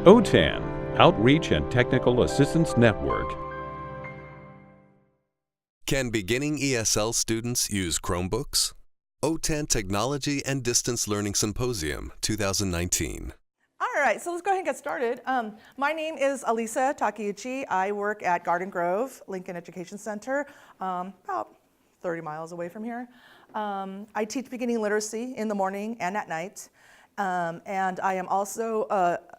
OTAN, Outreach and Technical Assistance Network. Can beginning ESL students use Chromebooks? OTAN Technology and Distance Learning Symposium 2019. All right, so let's go ahead and get started. My name is Alisa Takeuchi. I work at Garden Grove Lincoln Education Center, about 30 miles away from here. I teach beginning literacy in the morning and at night. And I am also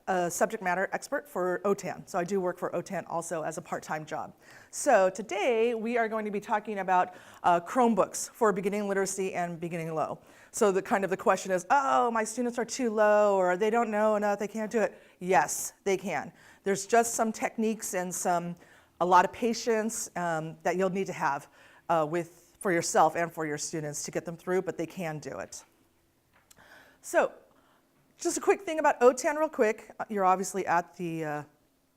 a subject matter expert for OTAN. So I do work for OTAN also as a part-time job. So today we are going to be talking about Chromebooks for beginning literacy and beginning low. So the question is, oh, my students are too low, or they don't know enough, they can't do it. Yes, they can. There's just some techniques and a lot of patience that you'll need to have for yourself and for your students to get them through, but they can do it. So just a quick thing about OTAN real quick. You're obviously at the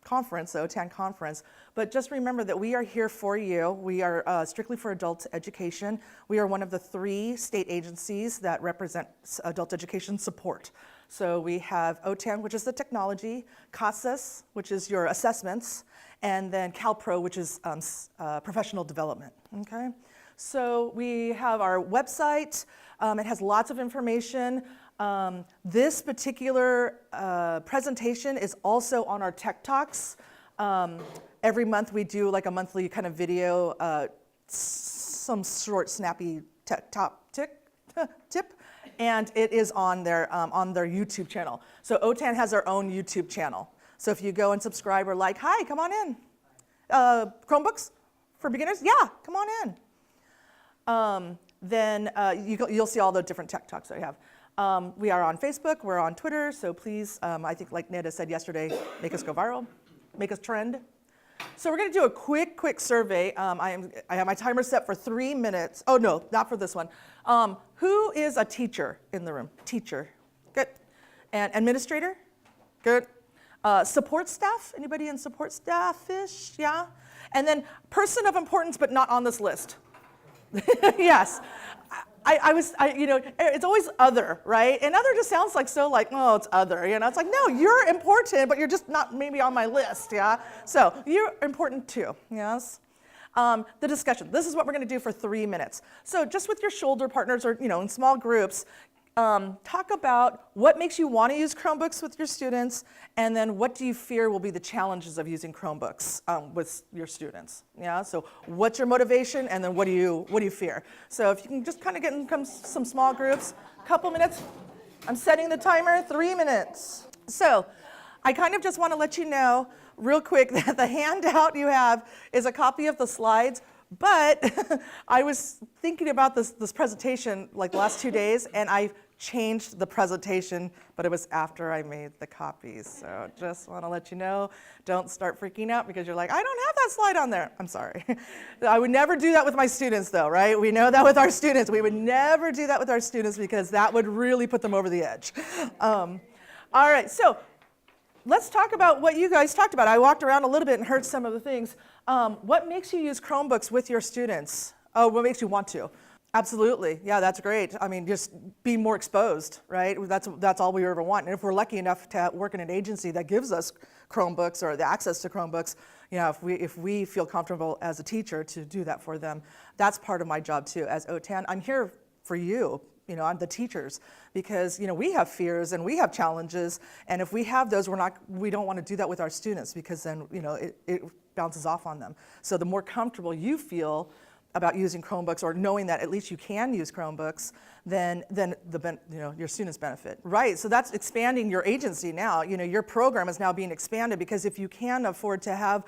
conference, the OTAN conference, but just remember that we are here for you. We are strictly for adult education. We are one of the 3 state agencies that represent adult education support. So we have OTAN, which is the technology, CASAS, which is your assessments, and then CalPro, which is professional development, okay? So we have our website. It has lots of information. This particular presentation is also on our Tech Talks. Every month we do like a monthly kind of video, some short, snappy tip, and it is on their YouTube channel. So OTAN has their own YouTube channel. So if you go and subscribe or like, hi, come on in. Chromebooks for beginners? Yeah, come on in. Then you'll see all the different Tech Talks that we have. We are on Facebook, we're on Twitter, so please, I think like Neda said yesterday, make us go viral, make us trend. So we're gonna do a quick survey. I have my timer set for 3 minutes. Oh no, not for this one. Who is a teacher in the room? Teacher, good. And administrator, good. Support staff, anybody in support staff-ish, yeah? And then person of importance but not on this list. Yes. It's always other, right? And other just sounds like oh, it's other, It's like, no, you're important, but you're just not maybe on my list, yeah? So you're important too, yes? The discussion, this is what we're gonna do for 3 minutes. So just with your shoulder partners or, in small groups, talk about what makes you wanna use Chromebooks with your students, and then what do you fear will be the challenges of using Chromebooks with your students, yeah? So what's your motivation, and then what do you fear? So if you can just kind of get in some small groups, couple minutes. I'm setting the timer, 3 minutes. So I kind of just wanna let you know real quick that the handout you have is a copy of the slides. But I was thinking about this presentation like the last 2 days, and I changed the presentation, but it was after I made the copies. So just want to let you know, don't start freaking out because you're like, I don't have that slide on there. I'm sorry. I would never do that with my students though, right? We know that with our students. We would never do that with our students because that would really put them over the edge. All right, so let's talk about what you guys talked about. I walked around a little bit and heard some of the things. What makes you use Chromebooks with your students? Oh, what makes you want to? Absolutely, yeah, that's great. I mean, just be more exposed, right? That's all we ever want. And if we're lucky enough to work in an agency that gives us Chromebooks or the access to Chromebooks, if we feel comfortable as a teacher to do that for them, that's part of my job too. As OTAN, I'm here for you. I'm the teachers, because we have fears and we have challenges, and if we have those, we don't want to do that with our students because then it bounces off on them. So the more comfortable you feel about using Chromebooks, or knowing that at least you can use Chromebooks, then your students benefit. Right, so that's expanding your agency now. Your program is now being expanded because if you can afford to have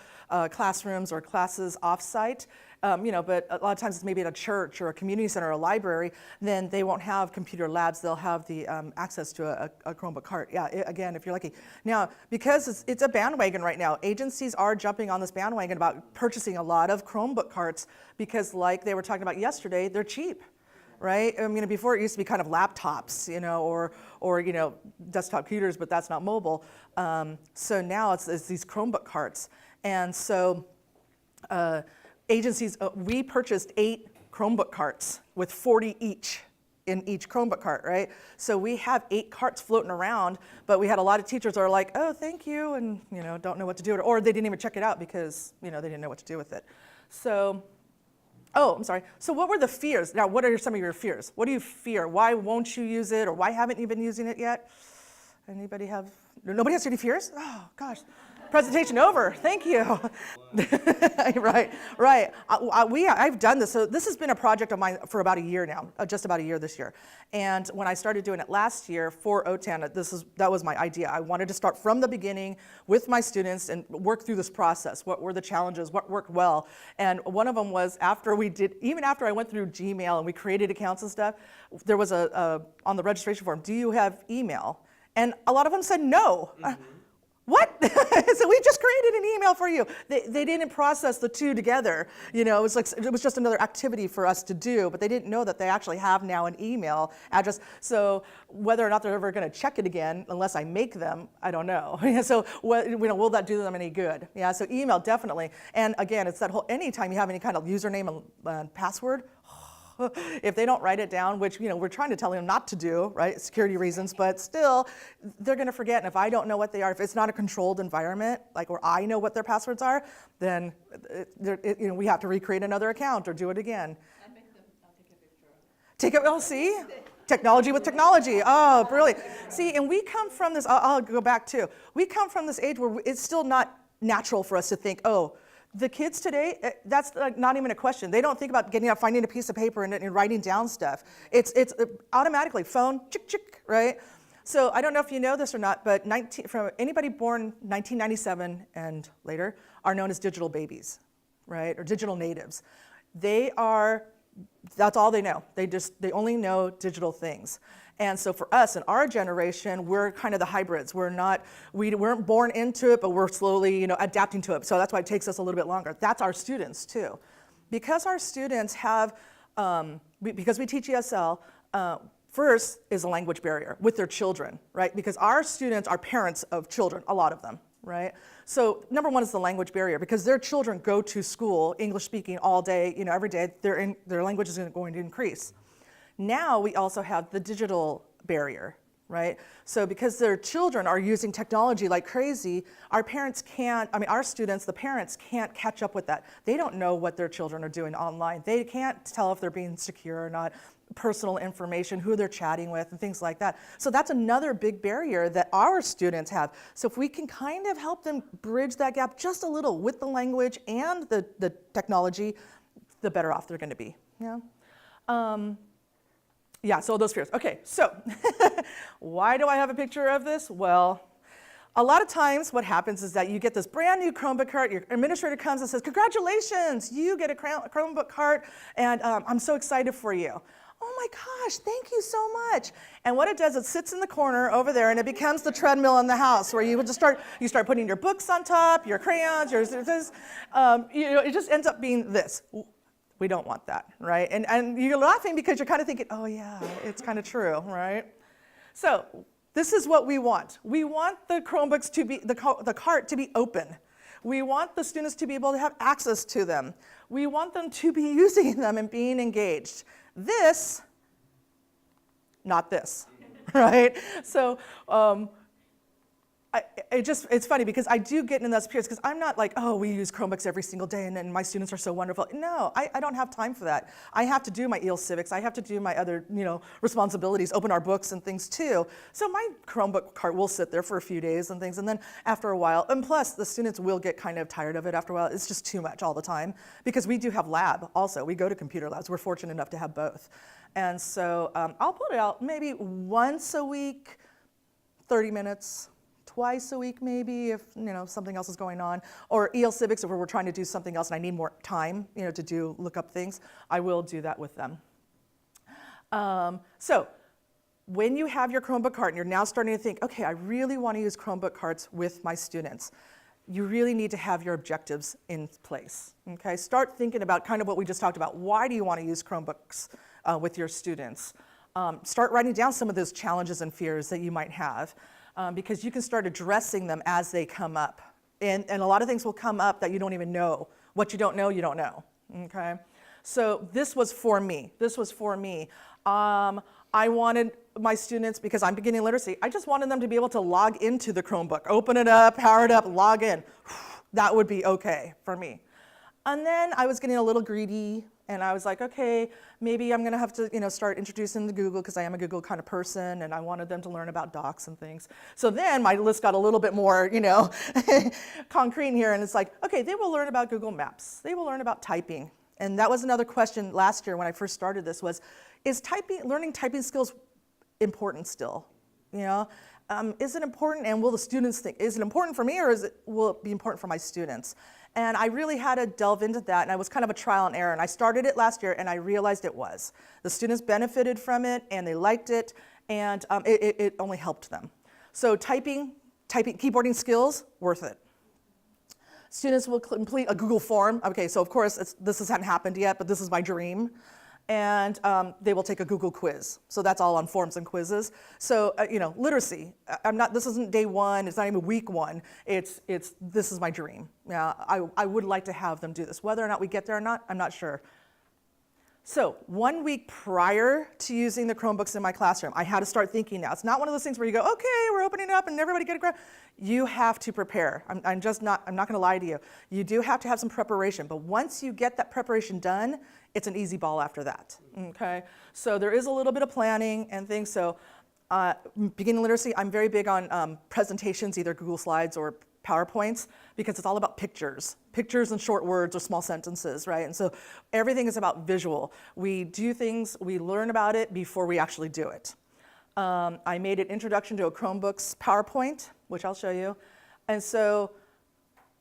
classrooms or classes offsite, but a lot of times it's maybe at a church or a community center or a library, then they won't have computer labs, they'll have the access to a Chromebook cart. Yeah, again, if you're lucky. Now, because it's a bandwagon right now, agencies are jumping on this bandwagon about purchasing a lot of Chromebook carts because like they were talking about yesterday, they're cheap. Right? I mean, before it used to be kind of laptops, or desktop computers, but that's not mobile. So now it's these Chromebook carts. And so agencies, we purchased 8 Chromebook carts with 40 each. in each Chromebook cart, right? So we have 8 carts floating around, but we had a lot of teachers that are like, oh, thank you, and don't know what to do with it, or they didn't even check it out because they didn't know what to do with it. So, oh, I'm sorry. So what were the fears? Now, what are some of your fears? What do you fear? Why won't you use it, or why haven't you been using it yet? Anybody have? Nobody has any fears? Oh, gosh. Presentation over. Thank you. Right. I've done this. So this has been a project of mine for about a year now, just about a year this year. And when I started doing it last year for OTAN, that was my idea. I wanted to start from the beginning with my students and work through this process. What were the challenges? What worked well? And one of them was even after I went through Gmail and we created accounts and stuff, there was on the registration form, do you have email? And a lot of them said no. Mm-hmm. What? So we just created an email for you. They didn't process the two together. It was just another activity for us to do, but they didn't know that they actually have now an email address. So whether or not they're ever going to check it again, unless I make them, I don't know. So will that do them any good? Yeah. So email definitely. And again, it's that whole anytime you have any kind of username and password. If they don't write it down, which we're trying to tell them not to do, right, security reasons, but still, they're going to forget. And if I don't know what they are, if it's not a controlled environment, like where I know what their passwords are, then we have to recreate another account or do it again. I make them. I'll take a picture. See, technology with technology. Oh, brilliant. See, and we come from this. I'll go back too. We come from this age where it's still not natural for us to think, oh. The kids today, that's not even a question. They don't think about getting up, finding a piece of paper and writing down stuff. It's automatically phone, chick, chick, right? So I don't know if you know this or not, but from anybody born 1997 and later are known as digital babies, right? Or digital natives. That's all they know. They only know digital things. And so for us in our generation, we're kind of the hybrids. We weren't born into it, but we're slowly, adapting to it. So that's why it takes us a little bit longer. That's our students too. Because our students have, because we teach ESL, first is a language barrier with their children, right? Because our students are parents of children, a lot of them, right? So number one is the language barrier because their children go to school, English speaking all day, every day, their language is going to increase. Now we also have the digital barrier, right? So because their children are using technology like crazy, our students, the parents can't catch up with that. They don't know what their children are doing online. They can't tell if they're being secure or not, personal information, who they're chatting with, and things like that. So that's another big barrier that our students have. So if we can kind of help them bridge that gap just a little with the language and the technology, the better off they're going to be. Yeah, so those fears. Okay, so why do I have a picture of this? Well, a lot of times what happens is that you get this brand new Chromebook cart, your administrator comes and says, congratulations, you get a Chromebook cart, and I'm so excited for you. Oh my gosh, thank you so much. And what it does, it sits in the corner over there and it becomes the treadmill in the house where you would just start putting your books on top, your crayons, it just ends up being this. We don't want that, right? And you're laughing because you're kind of thinking, oh yeah, it's kind of true, right? So this is what we want. We want the Chromebooks to be, the cart to be open. We want the students to be able to have access to them. We want them to be using them and being engaged. This, not this, right? So it's funny because I do get in those periods because I'm not like, oh, we use Chromebooks every single day and my students are so wonderful. No, I don't have time for that. I have to do my EL Civics. I have to do my other, responsibilities, open our books and things too. So my Chromebook cart will sit there for a few days and things. And then after a while, and plus the students will get kind of tired of it after a while. It's just too much all the time because we do have lab also. We go to computer labs. We're fortunate enough to have both. And so I'll put it out maybe once a week, 30 minutes. Twice a week maybe if something else is going on, or EL Civics if we're trying to do something else and I need more time to look up things, I will do that with them. So when you have your Chromebook cart and you're now starting to think, okay, I really want to use Chromebook carts with my students, you really need to have your objectives in place. Okay, start thinking about kind of what we just talked about. Why do you want to use Chromebooks with your students? Start writing down some of those challenges and fears that you might have. Because you can start addressing them as they come up. And a lot of things will come up that you don't even know. What you don't know, okay? So this was for me. I wanted my students, because I'm beginning literacy, I just wanted them to be able to log into the Chromebook, open it up, power it up, log in. That would be okay for me. And then I was getting a little greedy, and I was like, okay, maybe I'm gonna have to start introducing them to Google, because I am a Google kind of person, and I wanted them to learn about docs and things. So then my list got a little bit more concrete in here, and it's like, okay, they will learn about Google Maps. They will learn about typing. And that was another question last year when I first started this was, is learning typing skills important still? Is it important, and will the students think, is it important for me, or will it be important for my students? And I really had to delve into that, and I was kind of a trial and error. And I started it last year, and I realized it was. The students benefited from it, and they liked it, and it only helped them. So typing, keyboarding skills, worth it. Students will complete a Google form. Okay, so of course, this hasn't happened yet, but this is my dream. And they will take a Google quiz. So that's all on forms and quizzes. So literacy. This isn't day one. It's not even week one. This is my dream. Yeah, I would like to have them do this. Whether or not we get there or not, I'm not sure. So 1 week prior to using the Chromebooks in my classroom, I had to start thinking now. It's not one of those things where you go, okay, we're opening it up and everybody get a grab. You have to prepare. I'm not going to lie to you. You do have to have some preparation. But once you get that preparation done, it's an easy ball after that, okay? So there is a little bit of planning and things. So beginning literacy, I'm very big on presentations, either Google Slides or PowerPoints, because it's all about pictures and short words or small sentences, right? And so everything is about visual. We do things, we learn about it before we actually do it. I made an introduction to a Chromebooks PowerPoint, which I'll show you. And so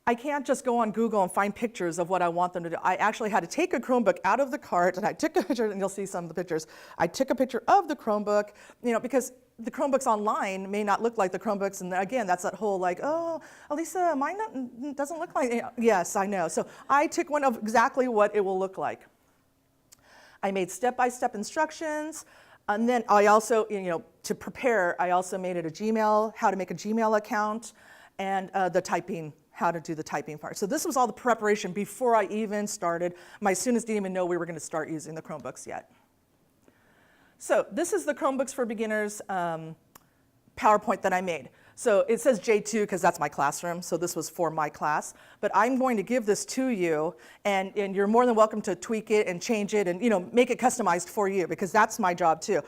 I can't just go on Google and find pictures of what I want them to do. I actually had to take a Chromebook out of the cart, and I took a picture, and you'll see some of the pictures. I took a picture of the Chromebook, because the Chromebooks online may not look like the Chromebooks, and again, that's that whole like, oh, Alisa, mine doesn't look like, yes, I know. So I took one of exactly what it will look like. I made step-by-step instructions, and then I also, to prepare, I also made it a Gmail, how to make a Gmail account, and the typing, how to do the typing part. So this was all the preparation before I even started. My students didn't even know we were going to start using the Chromebooks yet. So this is the Chromebooks for Beginners PowerPoint that I made. So it says J2 because that's my classroom, so this was for my class. But I'm going to give this to you, and you're more than welcome to tweak it and change it and make it customized for you, because that's my job too.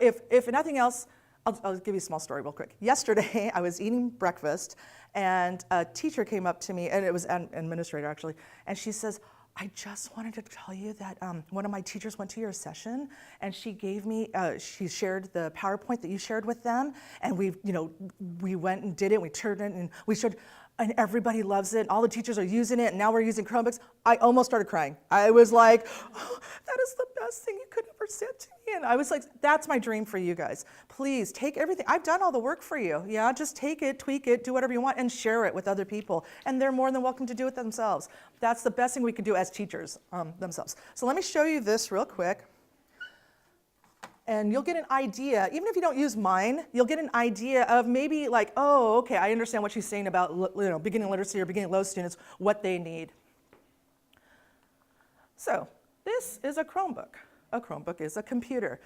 If nothing else, I'll give you a small story real quick. Yesterday, I was eating breakfast, and a teacher came up to me, and it was an administrator actually, and she says, I just wanted to tell you that one of my teachers went to your session, and she gave me, she shared the PowerPoint that you shared with them, and we went and did it, we turned it, and we showed, and everybody loves it, all the teachers are using it, and now we're using Chromebooks. I almost started crying. I was like, oh, that is the best thing you could ever said to me. And I was like, that's my dream for you guys. Please take everything. I've done all the work for you. Yeah, just take it, tweak it, do whatever you want, and share it with other people. And they're more than welcome to do it themselves. That's the best thing we can do as teachers themselves. So let me show you this real quick. And you'll get an idea, even if you don't use mine, you'll get an idea of maybe like, oh, okay, I understand what she's saying about beginning literacy or beginning low students, what they need. So this is a Chromebook. A Chromebook is a computer.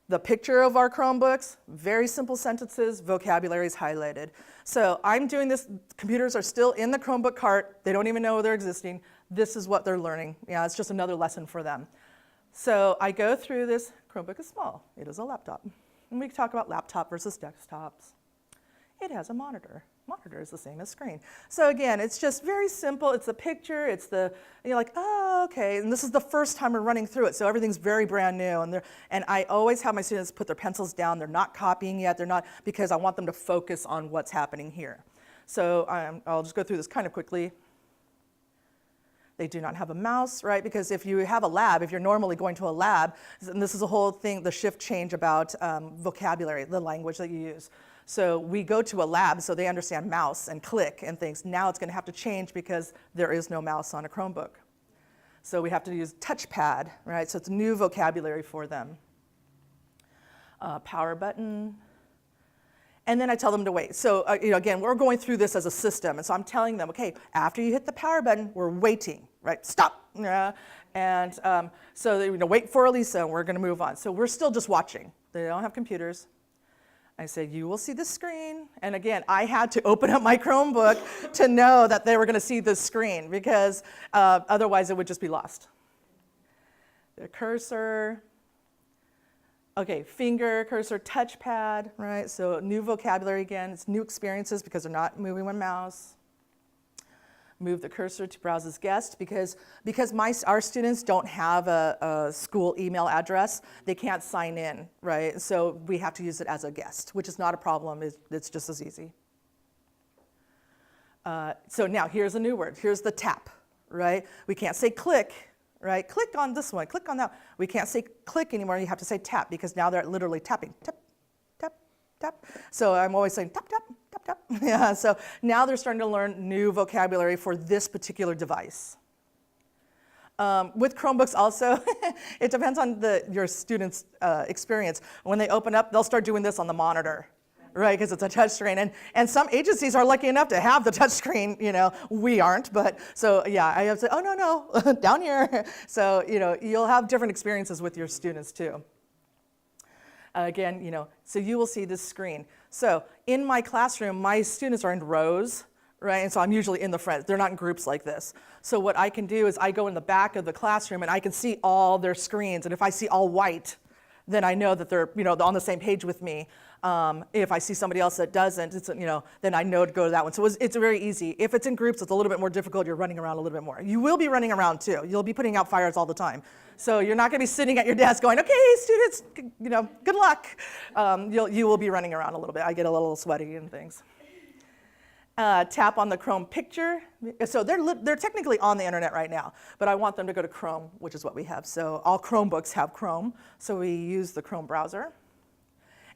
The picture of our Chromebooks, very simple sentences, vocabulary is highlighted. So I'm doing this, computers are still in the Chromebook cart, they don't even know they're existing. This is what they're learning. Yeah, it's just another lesson for them. So I go through this. Chromebook is small. It is a laptop. And we talk about laptop versus desktops. It has a monitor. Monitor is the same as screen. So again, it's just very simple. It's the picture. It's you're like, oh, okay. And this is the first time we're running through it. So everything's very brand new. And I always have my students put their pencils down. They're not copying yet. They're not, because I want them to focus on what's happening here. So I'll just go through this kind of quickly. They do not have a mouse, right? Because if you have a lab, if you're normally going to a lab, and this is a whole thing, the shift change about vocabulary, the language that you use. So we go to a lab so they understand mouse and click and things. Now it's going to have to change because there is no mouse on a Chromebook. So we have to use touchpad, right? So it's new vocabulary for them. Power button. And then I tell them to wait. So again, we're going through this as a system. And so I'm telling them, okay, after you hit the power button, we're waiting, right? Stop. Yeah. And so they wait for Alisa, and we're going to move on. So we're still just watching. They don't have computers. I said, you will see the screen. And again, I had to open up my Chromebook to know that they were going to see the screen, because otherwise it would just be lost. The cursor. Okay, finger, cursor, touchpad, right? So new vocabulary again. It's new experiences because they're not moving with mouse. Move the cursor to browse as guest, because our students don't have a school email address. They can't sign in, right? So we have to use it as a guest, which is not a problem. It's just as easy. So now here's a new word. Here's the tap, right? We can't say click. Right? Click on this one, click on that. We can't say click anymore, you have to say tap, because now they're literally tapping. Tap, tap, tap. So I'm always saying tap, tap, tap, tap. Yeah, so now they're starting to learn new vocabulary for this particular device. With Chromebooks also, it depends on your students' experience. When they open up, they'll start doing this on the monitor. Right, because it's a touch screen, and some agencies are lucky enough to have the touch screen. We aren't, but so yeah, I have to say, oh no, down here. So you'll have different experiences with your students too. Again, so you will see this screen. So in my classroom, my students are in rows, right, and so I'm usually in the front. They're not in groups like this. So what I can do is I go in the back of the classroom and I can see all their screens, and if I see all white, then I know that they're on the same page with me. If I see somebody else that doesn't, then I know to go to that one. So it's very easy. If it's in groups, it's a little bit more difficult. You're running around a little bit more. You will be running around too. You'll be putting out fires all the time. So you're not going to be sitting at your desk going, okay, students, good luck. You will be running around a little bit. I get a little sweaty and things. Tap on the Chrome picture. So they're technically on the internet right now, but I want them to go to Chrome, which is what we have. So all Chromebooks have Chrome. So we use the Chrome browser.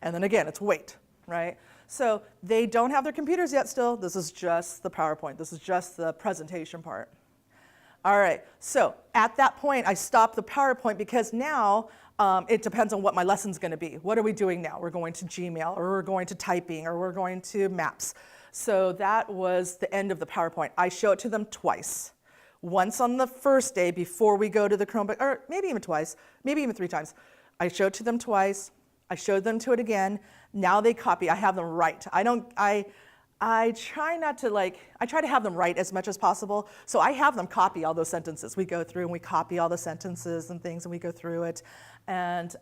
And then again, it's wait, right? So they don't have their computers yet still. This is just the PowerPoint. This is just the presentation part. All right, so at that point, I stop the PowerPoint, because now it depends on what my lesson's gonna be. What are we doing now? We're going to Gmail, or we're going to typing, or we're going to maps. So that was the end of the PowerPoint. I show it to them twice. Once on the first day before we go to the Chromebook, or maybe even twice, maybe even 3 times. I show it to them twice. I showed them to it again. Now they copy. I have them write. I try not to I try to have them write as much as possible. So I have them copy all those sentences. We go through and we copy all the sentences and things, and we go through it. And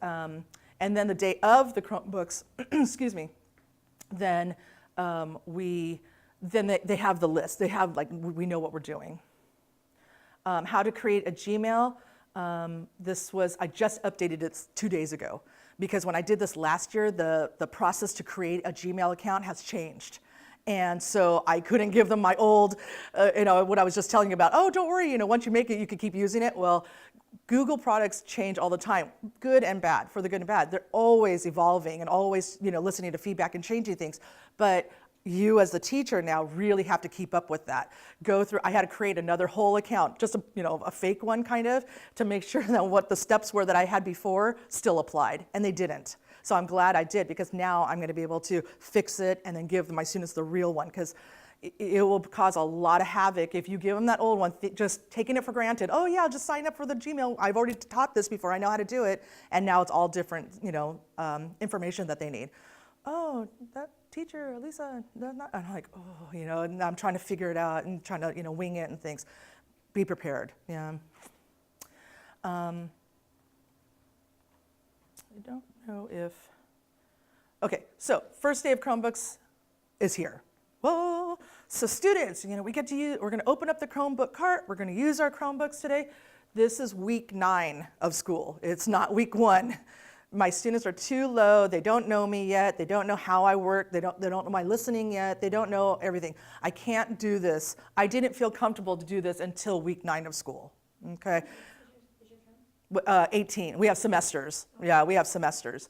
then the day of the Chromebooks, excuse me, then they have the list. They have we know what we're doing. How to create a Gmail. I just updated it 2 days ago. Because when I did this last year, the process to create a Gmail account has changed. And so I couldn't give them my old, what I was just telling you about. Oh, don't worry, once you make it, you can keep using it. Well, Google products change all the time, good and bad, for the good and bad. They're always evolving and always, listening to feedback and changing things. But you as the teacher now really have to keep up with that. I had to create another whole account, just a fake one kind of, to make sure that what the steps were that I had before still applied, and they didn't. So I'm glad I did, because now I'm gonna be able to fix it and then give my students the real one, because it will cause a lot of havoc if you give them that old one, just taking it for granted. Oh yeah, I'll just sign up for the Gmail. I've already taught this before, I know how to do it, and now it's all different, information that they need. Oh, that teacher, Alisa, I'm like, oh, and I'm trying to figure it out and trying to, wing it and things. Be prepared, yeah. I don't know if, okay, so first day of Chromebooks is here. Whoa, so students, we're gonna open up the Chromebook cart, we're gonna use our Chromebooks today. This is week 9 of school, it's not week 1. My students are too low, they don't know me yet, they don't know how I work, they don't know my listening yet, they don't know everything. I can't do this. I didn't feel comfortable to do this until week 9 of school, okay? 18, we have semesters. Yeah, we have semesters.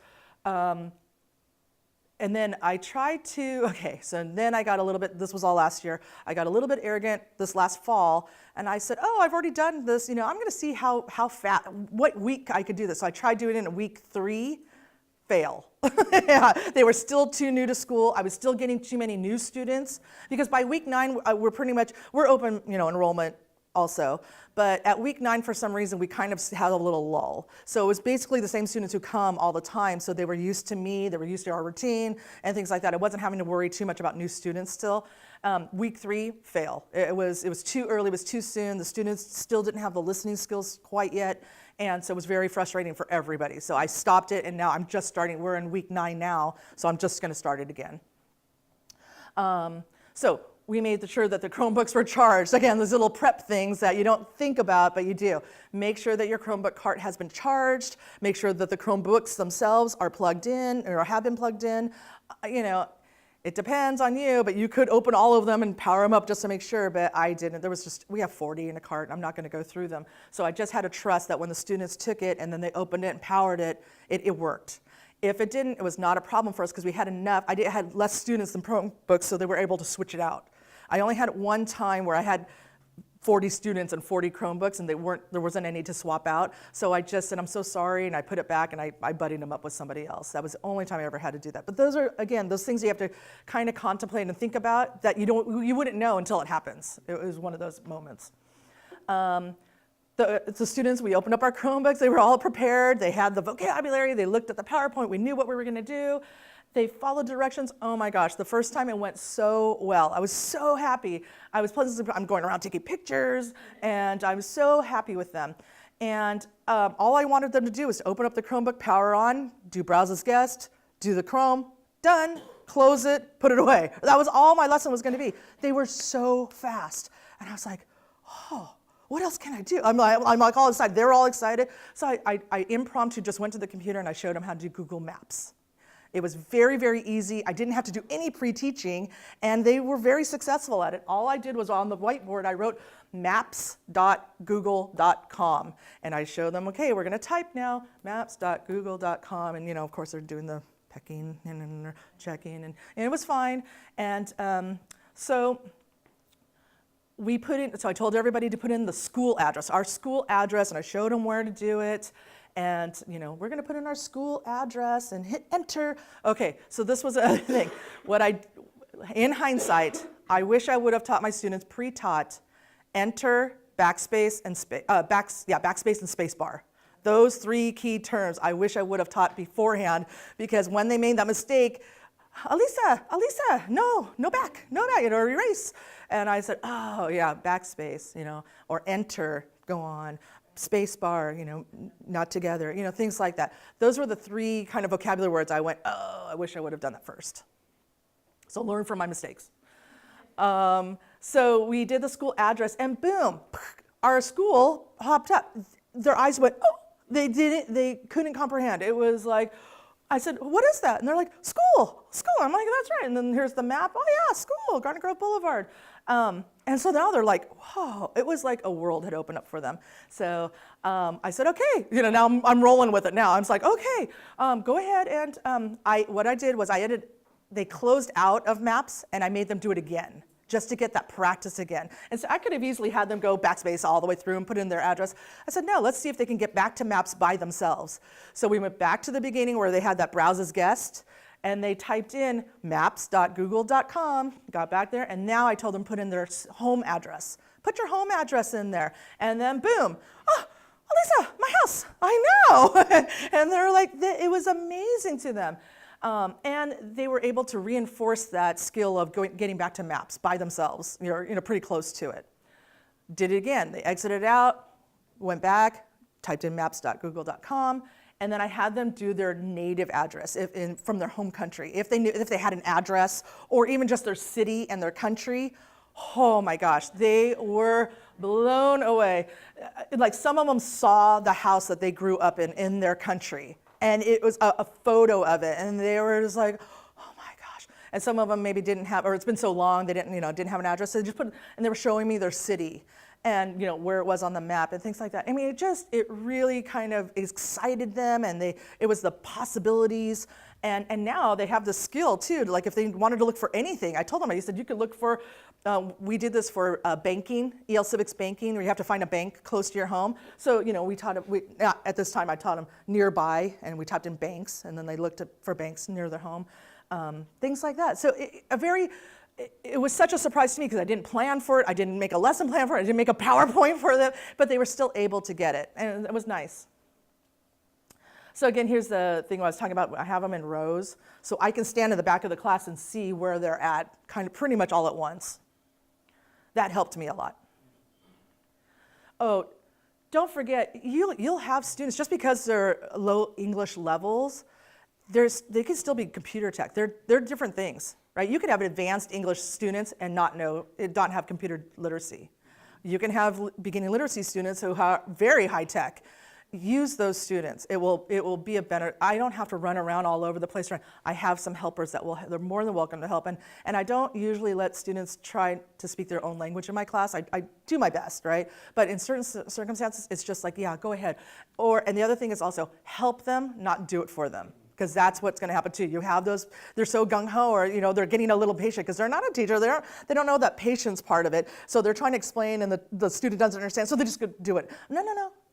And then I tried to, so then I got a little bit, this was all last year, I got a little bit arrogant this last fall, and I said, oh, I've already done this, I'm gonna see what week I could do this. So I tried doing it in week 3, fail. Yeah, they were still too new to school. I was still getting too many new students, because by week 9, we're open, enrollment also. But at week 9, for some reason, we kind of had a little lull. So it was basically the same students who come all the time. So they were used to me, they were used to our routine and things like that. I wasn't having to worry too much about new students still. Week 3, fail. It was too early, it was too soon. The students still didn't have the listening skills quite yet. And so it was very frustrating for everybody. So I stopped it, and now I'm just starting. We're in week 9 now, so I'm just gonna start it again. So we made sure that the Chromebooks were charged. Again, those little prep things that you don't think about, but you do. Make sure that your Chromebook cart has been charged. Make sure that the Chromebooks themselves are plugged in or have been plugged in. You know, it depends on you, but you could open all of them and power them up just to make sure, but I didn't. We have 40 in a cart. I'm not gonna go through them. So I just had to trust that when the students took it and then they opened it and powered it, it worked. If it didn't, it was not a problem for us because we had enough. I had less students than Chromebooks, so they were able to switch it out. I only had one time where I had 40 students and 40 Chromebooks, and there wasn't any to swap out. So I just said, I'm so sorry, and I put it back, and I buddied them up with somebody else. That was the only time I ever had to do that. But those are, again, those things you have to kind of contemplate and think about that you wouldn't know until it happens. It was one of those moments. The students, we opened up our Chromebooks, they were all prepared, they had the vocabulary, they looked at the PowerPoint, we knew what we were gonna do. They followed directions. Oh my gosh, the first time it went so well. I was so happy. I'm going around taking pictures, and I was so happy with them. And all I wanted them to do was to open up the Chromebook, power on, do browse as guest, do the Chrome, done, close it, put it away. That was all my lesson was gonna be. They were so fast. And I was like, oh, what else can I do? I'm like all excited. They were all excited. So I impromptu just went to the computer and I showed them how to do Google Maps. It was very, very easy. I didn't have to do any pre-teaching, and they were very successful at it. All I did was on the whiteboard, I wrote maps.google.com, and I showed them, okay, we're gonna type now, maps.google.com, and of course they're doing the pecking and checking, and it was fine. And so I told everybody to put in the school address, our school address, and I showed them where to do it. And we're gonna put in our school address and hit enter. Okay, so this was a thing. In hindsight, I wish I would have taught my students pre-taught enter, backspace, and backspace and space bar. Those 3 key terms I wish I would have taught beforehand, because when they made that mistake, Alisa, no back, or erase. And I said, oh yeah, backspace, or enter, go on. Space bar, not together, things like that. Those were the 3 kind of vocabulary words I went, oh, I wish I would have done that first. So learn from my mistakes. So we did the school address, and boom, our school hopped up. Their eyes went, oh, they couldn't comprehend. It was like, I said, what is that? And they're like, school. I'm like, that's right. And then here's the map. Oh yeah, school, Garden Grove Boulevard. And so now they're like, whoa, it was like a world had opened up for them. So I said, okay, now I'm rolling with it now. I was like, okay, go ahead. And what I did was they closed out of maps, and I made them do it again, just to get that practice again. And so I could have easily had them go backspace all the way through and put in their address. I said, no, let's see if they can get back to maps by themselves. So we went back to the beginning where they had that browse as guest, and they typed in maps.google.com, got back there, and now I told them put in their home address. Put your home address in there, and then boom, oh, Alisa, my house, I know. And they're like, it was amazing to them. And they were able to reinforce that skill of getting back to maps by themselves, pretty close to it. Did it again, they exited out, went back, typed in maps.google.com, and then I had them do their native address from their home country. If they had an address, or even just their city and their country, oh my gosh, they were blown away. Like some of them saw the house that they grew up in their country, and it was a photo of it, and they were just like, oh my gosh. And some of them maybe didn't have, or it's been so long, they didn't have an address, so they just and they were showing me their city, and where it was on the map and things like that. I mean, it really kind of excited them, and it was the possibilities. And now they have the skill too, like if they wanted to look for anything, I told them, I said, you could look for, we did this for banking, EL Civics banking, where you have to find a bank close to your home. So, we taught them, at this time I taught them nearby, and we typed in banks, and then they looked for banks near their home, things like that. So a very it was such a surprise to me because I didn't plan for it. I didn't make a lesson plan for it. I didn't make a PowerPoint for them, but they were still able to get it, and it was nice. So again, here's the thing I was talking about. I have them in rows, so I can stand in the back of the class and see where they're at kind of pretty much all at once. That helped me a lot. Oh, don't forget, you'll have students, just because they're low English levels, they can still be computer tech. They're different things, right? You could have advanced English students and not have computer literacy. You can have beginning literacy students who are very high tech. Use those students. It will be a better. I don't have to run around all over the place. I have some helpers they're more than welcome to help. And I don't usually let students try to speak their own language in my class. I do my best, right? But in certain circumstances, it's just like, yeah, go ahead. And the other thing is also help them, not do it for them. Because that's what's going to happen too. You have those, they're so gung-ho, or they're getting a little patient because they're not a teacher. They don't know that patience part of it. So they're trying to explain, and the student doesn't understand. So they just do it.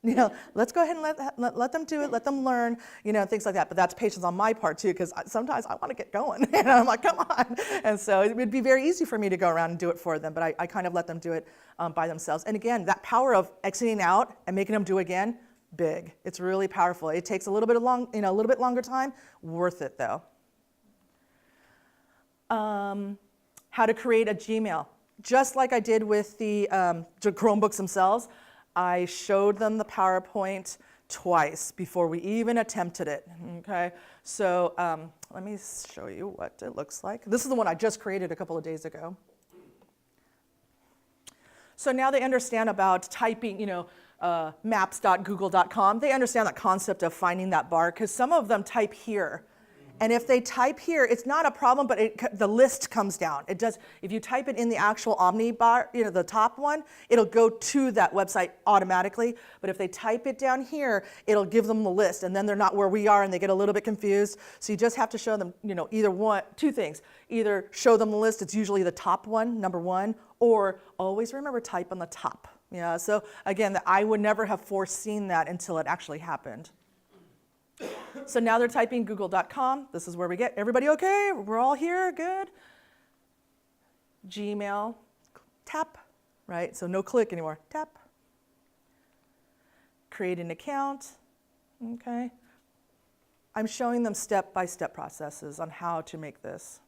No. Let's go ahead and let them do it. Let them learn. Things like that. But that's patience on my part too, because sometimes I want to get going, and I'm like, come on. And so it would be very easy for me to go around and do it for them. But I kind of let them do it by themselves. And again, that power of exiting out and making them do again. Big. It's really powerful. It takes a little bit longer time. Worth it though. How to create a Gmail. Just like I did with the Chromebooks themselves, I showed them the PowerPoint twice before we even attempted it. Okay, so let me show you what it looks like. This is the one I just created a couple of days ago. So now they understand about typing, maps.google.com. They understand that concept of finding that bar, because some of them type here. And if they type here, it's not a problem, but the list comes down. It does. If you type it in the actual Omni bar, the top one, it'll go to that website automatically. But if they type it down here, it'll give them the list, and then they're not where we are, and they get a little bit confused. So you just have to show them, either two things. Either show them the list, it's usually the top one, number one, or always remember type on the top. Yeah, so again, I would never have foreseen that until it actually happened. So now they're typing google.com. This is where we get, everybody okay? We're all here, good? Gmail, tap, right? So no click anymore, tap. Create an account, okay? I'm showing them step-by-step processes on how to make this.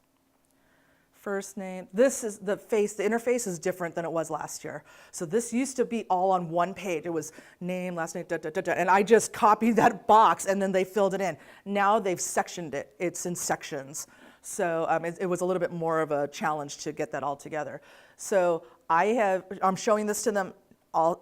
First name, this is the interface is different than it was last year. So this used to be all on one page. It was name, last name, and I just copied that box and then they filled it in. Now they've sectioned it. It's in sections. So it was a little bit more of a challenge to get that all together. So I'm showing this to them all,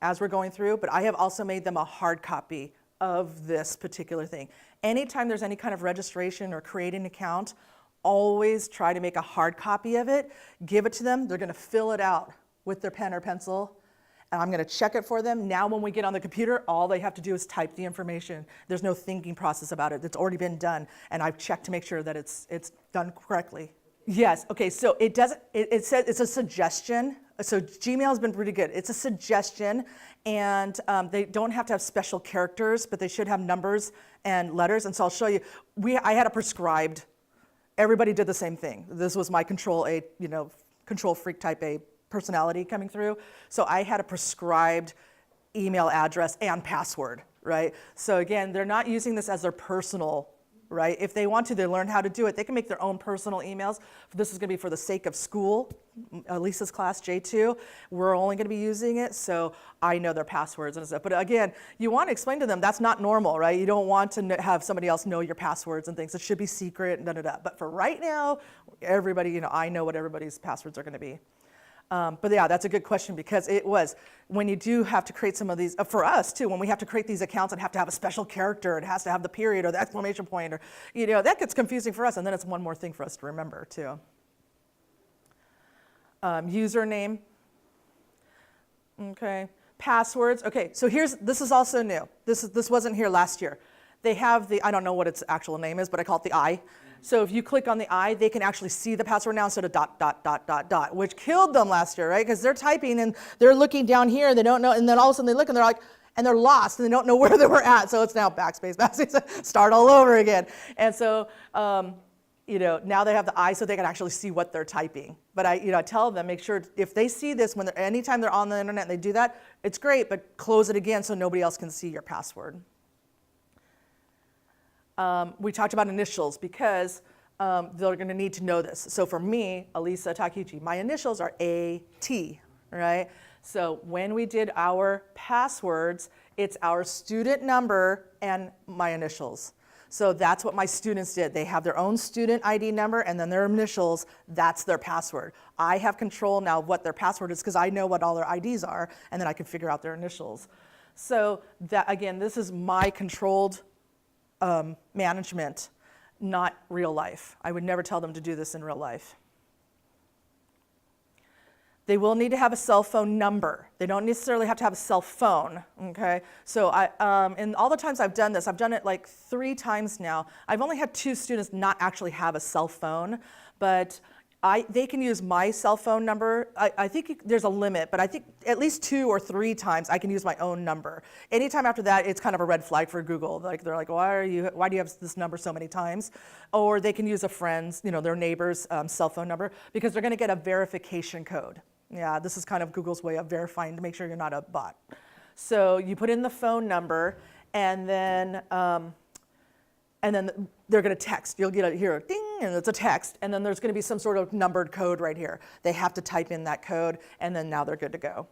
as we're going through, but I have also made them a hard copy of this particular thing. Anytime there's any kind of registration or create an account, always try to make a hard copy of it, give it to them. They're going to fill it out with their pen or pencil, and I'm going to check it for them. Now when we get on the computer, all they have to do is type the information. There's no thinking process about it. It's already been done, and I've checked to make sure that it's done correctly. Yes, okay, so it says it's a suggestion. So Gmail has been pretty good. It's a suggestion, and they don't have to have special characters, but they should have numbers and letters, and so I'll show you. I had a prescribed. Everybody did the same thing. This was my control freak type A personality coming through. So I had a prescribed email address and password, right? So again, they're not using this as their personal, right? If they want to, they learn how to do it. They can make their own personal emails. This is gonna be for the sake of school. Alisa's class, J2, we're only gonna be using it, so I know their passwords and stuff. But again, you wanna explain to them that's not normal, right? You don't want to have somebody else know your passwords and things. It should be secret, da-da-da. But for right now, everybody, I know what everybody's passwords are gonna be. But yeah, that's a good question, because it was, when you do have to create some of these, for us too, when we have to create these accounts and have to have a special character, it has to have the period or the exclamation point, or, that gets confusing for us, and then it's one more thing for us to remember too. Username, okay, passwords, okay, so this is also new. This wasn't here last year. They have I don't know what its actual name is, but I call it the I. So if you click on the I, they can actually see the password now instead of ... which killed them last year, right? Because they're typing and they're looking down here, they don't know, and then all of a sudden they look and they're like, and they're lost and they don't know where they were at. So it's now backspace, start all over again. And so now they have the eye so they can actually see what they're typing. But I tell them, make sure if they see this anytime they're on the internet and they do that, it's great, but close it again so nobody else can see your password. We talked about initials because they're going to need to know this. So for me, Alisa Takeuchi, my initials are AT, right? So when we did our passwords, it's our student number and my initials. So that's what my students did. They have their own student ID number and then their initials, that's their password. I have control now of what their password is because I know what all their IDs are, and then I can figure out their initials. So that, again, this is my controlled management, not real life. I would never tell them to do this in real life. They will need to have a cell phone number. They don't necessarily have to have a cell phone, okay? So in all the times I've done this, I've done it like 3 times now. I've only had 2 students not actually have a cell phone, but they can use my cell phone number. I think there's a limit, but I think at least 2 or 3 times I can use my own number. Anytime after that, it's kind of a red flag for Google. Like they're like, why do you have this number so many times? Or they can use a friend's, their neighbor's cell phone number because they're going to get a verification code. Yeah, this is kind of Google's way of verifying to make sure you're not a bot. So you put in the phone number, and then they're going to text. You'll get a ding, and it's a text, and then there's going to be some sort of numbered code right here. They have to type in that code, and then now they're good to go.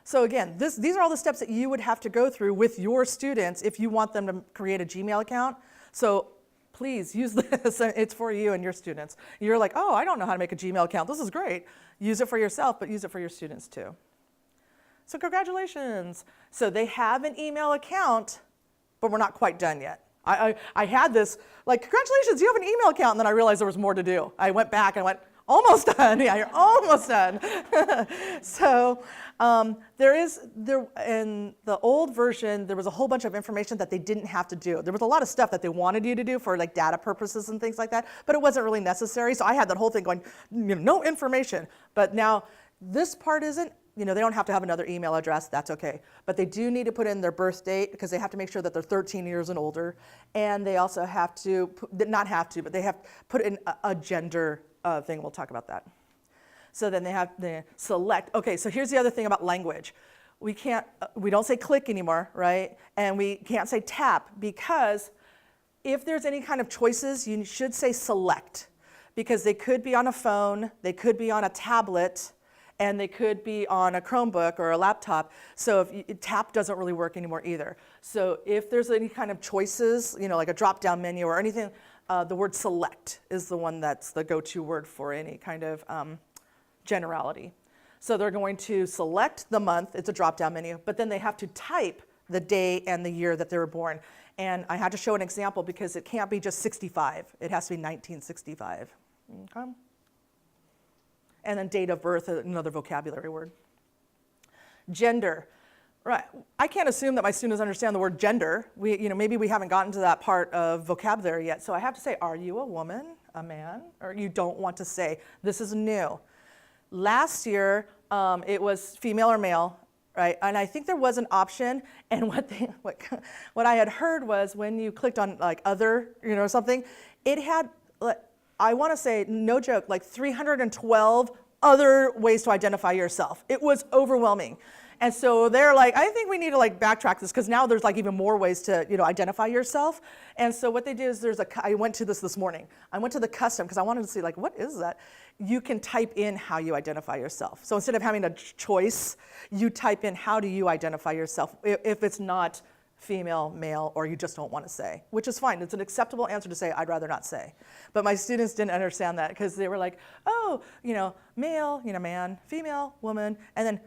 So again, these are all the steps that you would have to go through with your students if you want them to create a Gmail account. So please use this. It's for you and your students. You're like, oh, I don't know how to make a Gmail account. This is great. Use it for yourself, but use it for your students too. So congratulations. So they have an email account, but we're not quite done yet. I had this, like, congratulations, you have an email account, and then I realized there was more to do. I went back and went, almost done. Yeah, you're almost done. So in the old version, there was a whole bunch of information that they didn't have to do. There was a lot of stuff that they wanted you to do for like data purposes and things like that, but it wasn't really necessary. So I had that whole thing going, no information. But now this part isn't. They don't have to have another email address, that's okay. But they do need to put in their birth date because they have to make sure that they're 13 years and older. And they also have to, not have to, but they have to put in a gender thing. We'll talk about that. So then they have to select. Okay, so here's the other thing about language. We don't say click anymore, right? And we can't say tap because if there's any kind of choices, you should say select because they could be on a phone, they could be on a tablet, and they could be on a Chromebook or a laptop. So tap doesn't really work anymore either. So if there's any kind of choices, like a drop-down menu or anything, the word select is the one that's the go-to word for any kind of generality. So they're going to select the month, it's a drop-down menu, but then they have to type the day and the year that they were born. And I had to show an example because it can't be just 65. It has to be 1965. Okay? And then date of birth, another vocabulary word. Gender, right? I can't assume that my students understand the word gender. Maybe we haven't gotten to that part of vocabulary yet. So I have to say, are you a woman, a man, or you don't want to say? This is new. Last year, it was female or male, right? And I think there was an option. And what I had heard was when you clicked on like other, something, it had. I want to say, no joke, like 312 other ways to identify yourself. It was overwhelming. And so they're like, I think we need to like backtrack this because now there's like even more ways to identify yourself. And so what they did is I went to this morning. I went to the custom because I wanted to see like, what is that? You can type in how you identify yourself. So instead of having a choice, you type in how do you identify yourself if it's not female, male, or you just don't want to say, which is fine. It's an acceptable answer to say, I'd rather not say. But my students didn't understand that because they were like, oh, male, man, female, woman, and then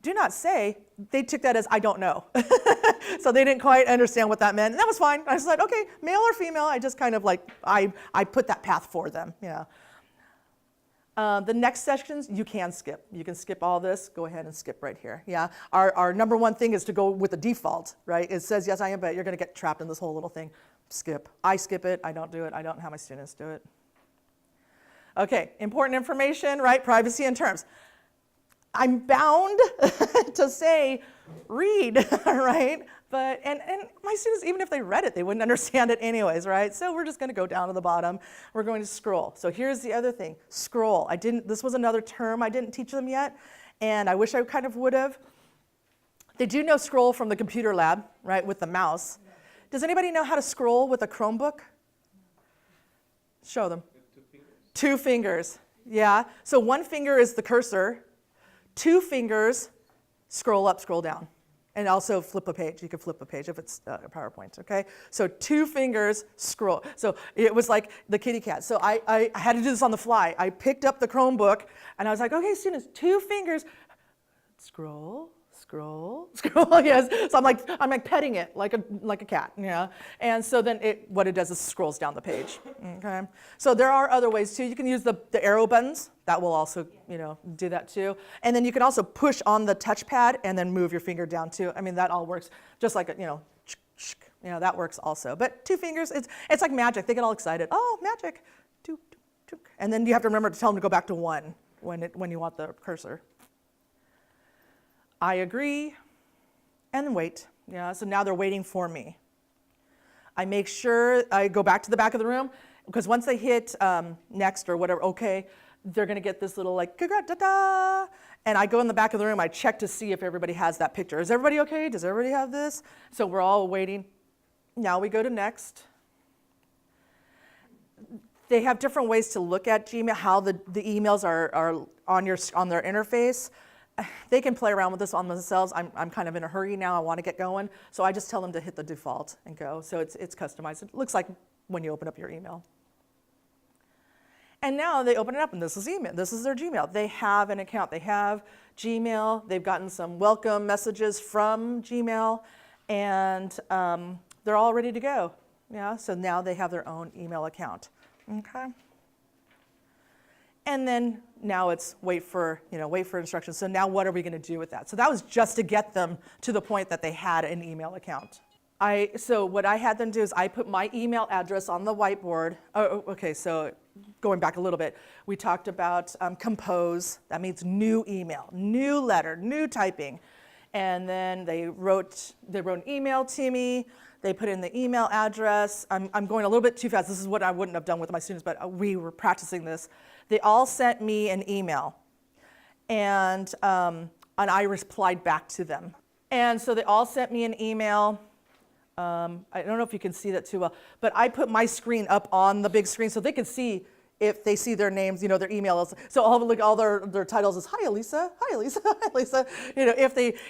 do not say, they took that as I don't know. So they didn't quite understand what that meant. And that was fine. I said, okay, male or female, I just kind of like, I put that path for them, The next sections, you can skip. You can skip all this, go ahead and skip right here. Yeah, our number one thing is to go with the default, right? It says, yes, I am, but you're gonna get trapped in this whole little thing. Skip. I skip it, I don't do it, I don't have my students do it. Okay, important information, right? Privacy and terms. I'm bound to say read, right? and my students, even if they read it, they wouldn't understand it anyways, right? So we're just going to go down to the bottom. We're going to scroll. So here's the other thing, scroll. This was another term I didn't teach them yet, and I wish I kind of would have. They do know scroll from the computer lab, right, with the mouse. Does anybody know how to scroll with a Chromebook? Show them. 2 fingers, yeah. So 1 finger is the cursor. 2 fingers, scroll up, scroll down. And also flip a page. You can flip a page if it's a PowerPoint, okay? So 2 fingers, scroll. So it was like the kitty cat. So I had to do this on the fly. I picked up the Chromebook, and I was like, okay, students, 2 fingers, scroll, scroll, scroll, yes. So I'm like petting it like a cat, yeah. And so then what it does is scrolls down the page, okay? So there are other ways too. You can use the arrow buttons. That will also, do that too. And then you can also push on the touchpad and then move your finger down too. I mean, that all works just like, that works also. But 2 fingers, it's like magic. They get all excited. Oh, magic. And then you have to remember to tell them to go back to 1 when you want the cursor. I agree, and then wait. Yeah, so now they're waiting for me. I make sure I go back to the back of the room, because once they hit next or whatever, okay, they're gonna get this little like, da-da, and I go in the back of the room, I check to see if everybody has that picture. Is everybody okay? Does everybody have this? So we're all waiting. Now we go to next. They have different ways to look at Gmail, how the emails are on their interface. They can play around with this on themselves. I'm kind of in a hurry now. I want to get going. So I just tell them to hit the default and go. So it's customized. It looks like when you open up your email. And now they open it up, and this is email. This is their Gmail. They have an account. They have Gmail. They've gotten some welcome messages from Gmail, and they're all ready to go. Yeah. So now they have their own email account. Okay. And then now it's wait for instructions. So now what are we going to do with that? So that was just to get them to the point that they had an email account. So what I had them do is I put my email address on the whiteboard. Oh, okay, so going back a little bit, we talked about compose. That means new email, new letter, new typing. And then they wrote an email to me. They put in the email address. I'm going a little bit too fast. This is what I wouldn't have done with my students, but we were practicing this. They all sent me an email, and I replied back to them. And so they all sent me an email. I don't know if you can see that too well, but I put my screen up on the big screen so they could see if they see their names, their emails. So all their titles is hi Alisa, hi Alisa, hi Alisa.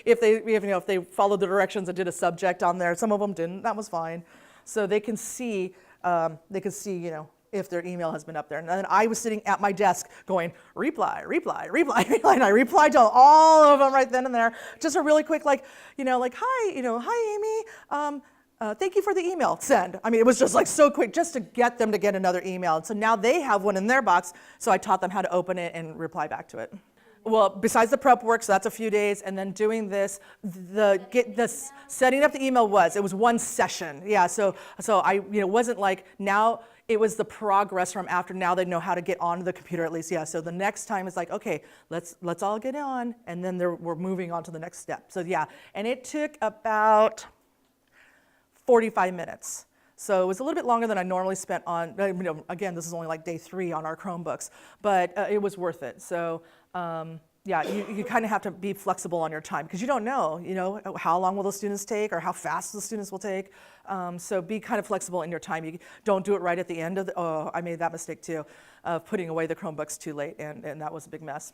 If they followed the directions and did a subject on there. Some of them didn't. That was fine. So they can see. If their email has been up there. And then I was sitting at my desk going, reply, reply, reply, reply. And I replied to all of them right then and there. Just a really quick, hi, hi, Amy. Thank you for the email, send. I mean, it was just like so quick just to get them to get another email. And so now they have one in their box. So I taught them how to open it and reply back to it. Well, besides the prep work, so that's a few days, and then doing this, setting up the email it was 1 session. Yeah, so I, wasn't like now. It was the progress from after. Now they know how to get onto the computer at least. Yeah. So the next time is like, okay, let's all get on, and then we're moving on to the next step. So yeah, and it took about 45 minutes. So it was a little bit longer than I normally spent on. Again, this is only like day 3 on our Chromebooks, but it was worth it. So. You kind of have to be flexible on your time because you don't know, how long will the students take or how fast the students will take. So be kind of flexible in your time. You don't do it right at the end of I made that mistake too, of putting away the Chromebooks too late, and that was a big mess.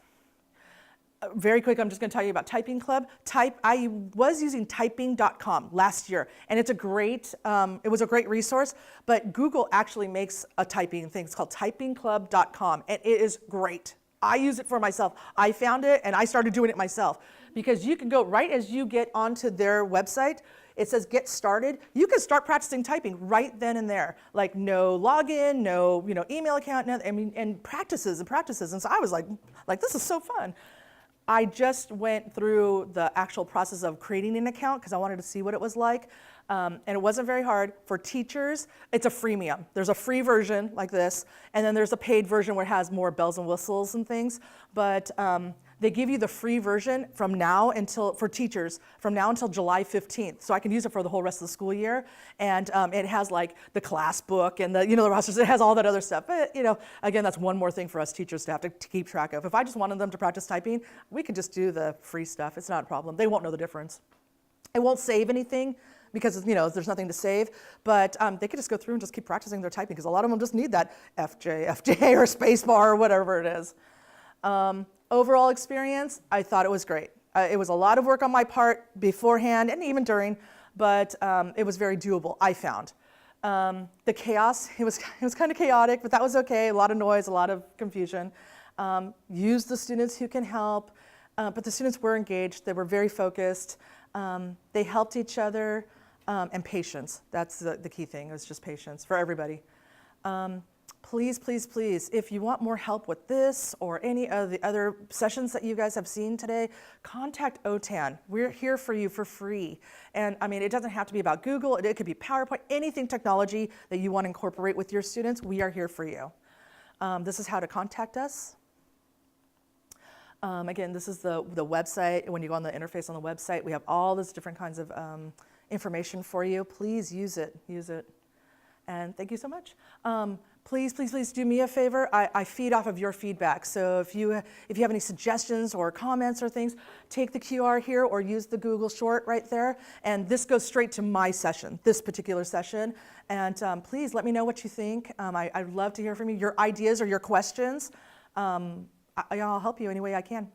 Very quick, I'm just going to tell you about Typing Club. I was using typing.com last year, and it was a great resource, but Google actually makes a typing thing. It's called typingclub.com, and it is great. I use it for myself. I found it and I started doing it myself because you can go right as you get onto their website. It says get started. You can start practicing typing right then and there. Like no login, no email account, and practices. And so I was like this is so fun. I just went through the actual process of creating an account because I wanted to see what it was like. And it wasn't very hard. For teachers, it's a freemium. There's a free version like this, and then there's a paid version where it has more bells and whistles and things. But They give you the free version from now until, for teachers, from now until July 15th. So I can use it for the whole rest of the school year. And it has like the class book and the, the rosters, it has all that other stuff. But, again, that's one more thing for us teachers to have to keep track of. If I just wanted them to practice typing, we could just do the free stuff. It's not a problem. They won't know the difference. It won't save anything because, there's nothing to save, but they could just go through and just keep practicing their typing because a lot of them just need that FJ, or space bar, or whatever it is. Overall experience, I thought it was great. It was a lot of work on my part beforehand and even during, but it was very doable, I found. The chaos, it was kind of chaotic, but that was okay. A lot of noise, a lot of confusion. Use the students who can help, but the students were engaged. They were very focused. They helped each other, and patience. That's the key thing. It was just patience for everybody. Please, please, please, if you want more help with this or any of the other sessions that you guys have seen today, contact OTAN. We're here for you for free. And it doesn't have to be about Google. It could be PowerPoint, anything technology that you want to incorporate with your students, we are here for you. This is how to contact us. Again, this is the website. When you go on the interface on the website, we have all this different kinds of information for you. Please use it, And thank you so much. Please, please, please do me a favor. I feed off of your feedback. So if you have any suggestions or comments or things, take the QR here or use the Google short right there. And this goes straight to my session, this particular session. And please let me know what you think. I'd love to hear from you, your ideas or your questions. I'll help you any way I can.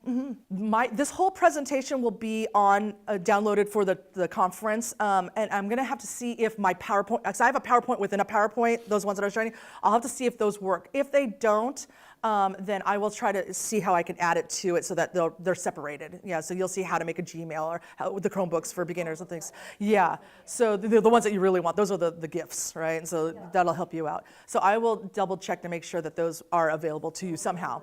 This whole presentation will be downloaded for the conference, and I'm gonna have to see if my PowerPoint, because I have a PowerPoint within a PowerPoint, those ones that I was showing you, I'll have to see if those work. If they don't, then I will try to see how I can add it to it so that they're separated. Yeah, so you'll see how to make a Gmail or with the Chromebooks for beginners and things. Yeah, so the ones that you really want, those are the gifts, right? And so that'll help you out. So I will double check to make sure that those are available to you somehow.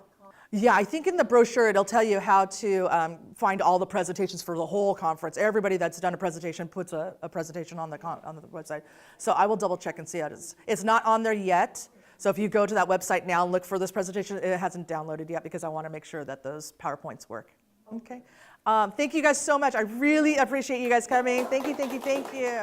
Yeah, I think in the brochure it'll tell you how to find all the presentations for the whole conference. Everybody that's done a presentation puts a presentation on the website. So I will double check and see how it is. It's not on there yet. So if you go to that website now and look for this presentation, it hasn't downloaded yet because I want to make sure that those PowerPoints work. Okay. Thank you guys so much. I really appreciate you guys coming. Thank you, thank you, thank you.